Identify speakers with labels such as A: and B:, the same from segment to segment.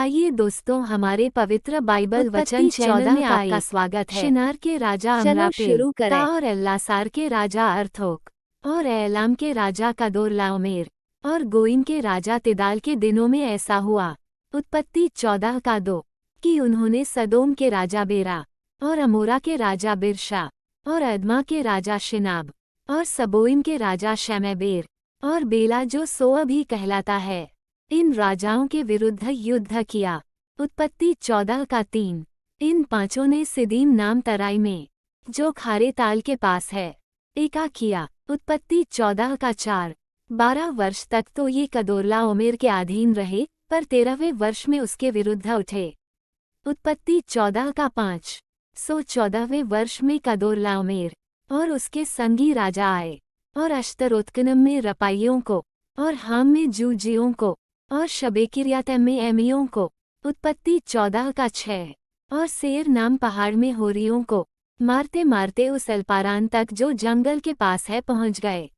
A: आइए दोस्तों, हमारे पवित्र बाइबल वचन
B: उत्पत्ति
A: चैनल में
B: में
A: आपका स्वागत है। शिनार के राजा
B: चलो
A: अम्रापेल
B: शुरू करें।
A: का और एल्लासार के राजा अर्थोक और एलाम के राजा कदोरलाओमेर और गोइम के राजा तिदाल के दिनों में ऐसा हुआ। उत्पत्ति 14 का 2 कि उन्होंने सदोम के राजा बेरा और अमोरा के राजा बिरशा और अदमा के राजा शिनाब और सबोइम के राजा शमेबेर और बेला जो सोअ भी कहलाता है, इन राजाओं के विरुद्ध युद्ध किया। उत्पत्ति 14 का 3 इन पांचों ने सिदीम नाम तराई में, जो खारे ताल के पास है, एका किया। उत्पत्ति 14 का 4 12 वर्ष तक तो ये कदोरलाओमेर के अधीन रहे, पर 13वें वर्ष में उसके विरुद्ध उठे। उत्पत्ति 14 का 5 सो 14वें वर्ष में कदोरलाओमेर और उसके संगी राजा आए और अश्तरोत्कनम में रपाइयों को और हाम में जूजियों को और शबेकिर्यातैम में एमियों को। उत्पत्ति 14 का 6 और सेर नाम पहाड़ में होरियों को मारते मारते उस अल्पारान तक जो जंगल के पास है पहुंच गए।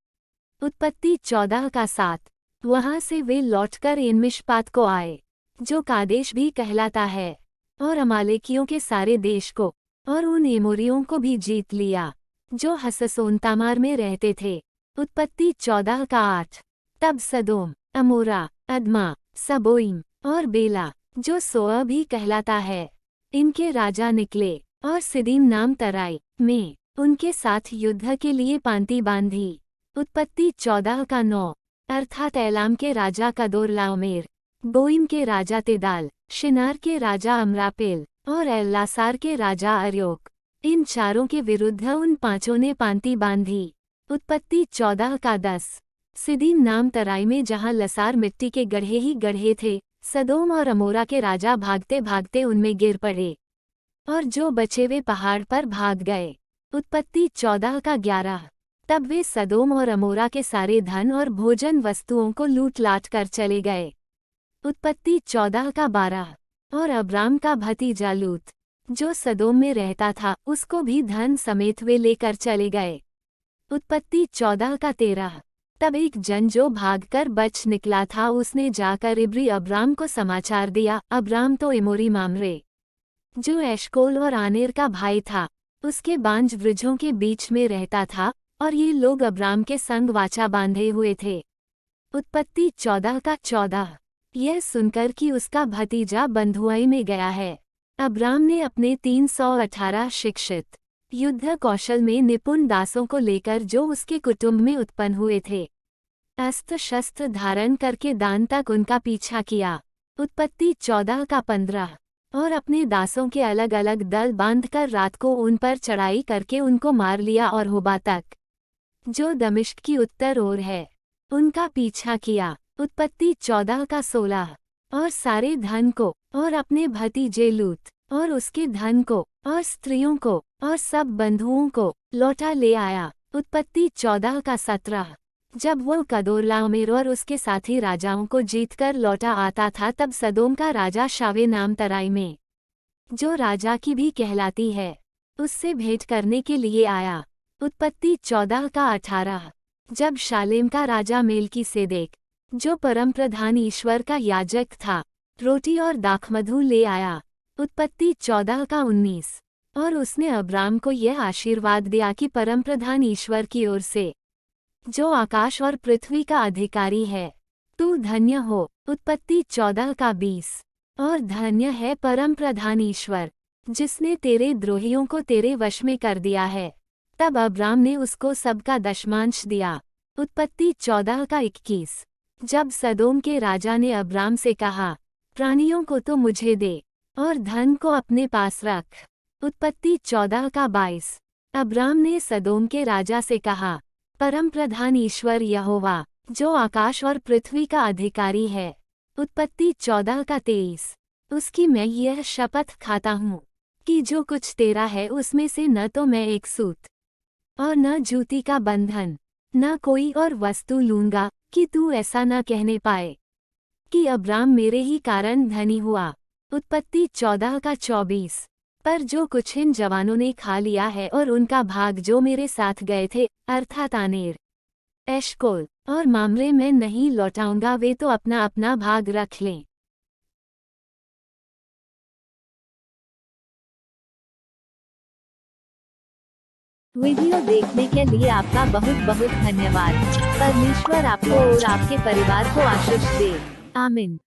A: उत्पत्ति 14 का 7 वहां से वे लौटकर एनमिशपात को आए, जो कादेश भी कहलाता है, और अमालेकियों के सारे देश को और उन एमोरियों को भी जीत लिया, जो हससोन तामार में रहते थे। उत्पत्ति 14 का 8 तब सदोम, अमोरा, अदमा, सबोइम और बेला, जो सोअ भी कहलाता है, इनके राजा निकले और सिदीम नाम तराई में उनके साथ युद्ध के लिए पांति बांधी। उत्पत्ति 14 का 9 अर्थात एलाम के राजा कदोरलाओमेर, बोइम के राजा तिदाल, शिनार के राजा अम्रापेल और एल्लासार के राजा अर्योक, इन चारों के विरुद्ध उन पांचों ने पांति बांधी। उत्पत्ति 14 का 10 सिदीम नाम तराई में जहां लसार मिट्टी के गढ़े ही गढ़े थे, सदोम और अमोरा के राजा भागते भागते उनमें गिर पड़े और जो बचे वे पहाड़ पर भाग गए। उत्पत्ति 14 का 11 तब वे सदोम और अमोरा के सारे धन और भोजन वस्तुओं को लूट लाट कर चले गए। उत्पत्ति 14 का 12 और अब्राम का भतीजा लूत, जो सदोम में रहता था, उसको भी धन समेत वे लेकर चले गए। उत्पत्ति 14 का 13 तब एक जन जो भागकर बच निकला था, उसने जाकर इब्री अब्राम को समाचार दिया। अब्राम तो एमोरी मामरे, जो एशकोल और आनेर का भाई था, उसके बांझ वृक्षों के बीच में रहता था, और ये लोग अब्राम के संग वाचा बांधे हुए थे। उत्पत्ति 14 का 14 यह सुनकर कि उसका भतीजा बंधुआई में गया है, अब्राम ने अपने 318 शिक्षित युद्ध कौशल में निपुण दासों को लेकर, जो उसके कुटुंब में उत्पन्न हुए थे, अस्त्र शस्त्र धारण करके दान तक उनका पीछा किया। उत्पत्ति 14 का 15 और अपने दासों के अलग अलग दल बांधकर रात को उन पर चढ़ाई करके उनको मार लिया, और होबा तक, जो दमिश्क की उत्तर ओर है, उनका पीछा किया। उत्पत्ति 14 का 16 और सारे धन को और अपने भतीजे लूत और उसके धन को और स्त्रियों को और सब बंधुओं को लौटा ले आया। उत्पत्ति 14 का 17 जब वो कदोरलाओमेर और उसके साथी राजाओं को जीतकर लौटा आता था, तब सदोम का राजा शावे नाम तराई में, जो राजा की भी कहलाती है, उससे भेंट करने के लिए आया। उत्पत्ति 14 का 18 जब शालेम का राजा मेल्कीसेदेक, जो परमप्रधान ईश्वर का याजक था, रोटी और दाखमधु ले आया। उत्पत्ति 14 का 19 और उसने अब्राम को यह आशीर्वाद दिया कि परमप्रधान ईश्वर की ओर से, जो आकाश और पृथ्वी का अधिकारी है, तू धन्य हो। उत्पत्ति 14 का 20 और धन्य है परमप्रधान ईश्वर, जिसने तेरे द्रोहियों को तेरे वश में कर दिया है। तब अब्राम ने उसको सबका दशमांश दिया। उत्पत्ति 14 का 21 जब सदोम के राजा ने अब्राम से कहा, प्राणियों को तो मुझे दे और धन को अपने पास रख। उत्पत्ति 14 का 22 अब्राम ने सदोम के राजा से कहा, परमप्रधान ईश्वर यहोवा, जो आकाश और पृथ्वी का अधिकारी है। उत्पत्ति 14 का 23 उसकी मैं यह शपथ खाता हूँ कि जो कुछ तेरा है उसमें से न तो मैं एक सूत और न जूती का बंधन, न कोई और वस्तु लूंगा, कि तू ऐसा न कहने पाए कि अब्राम मेरे ही कारण धनी हुआ। उत्पत्ति 14 का 24 पर जो कुछ इन जवानों ने खा लिया है और उनका भाग जो मेरे साथ गए थे, अर्थात आनेर, एशकोल और मामरे, मैं नहीं लौटाऊंगा, वे तो अपना अपना भाग रख लें। वीडियो देखने के लिए आपका बहुत बहुत धन्यवाद। परमेश्वर आपको और आपके परिवार को आशीष दे। आमीन।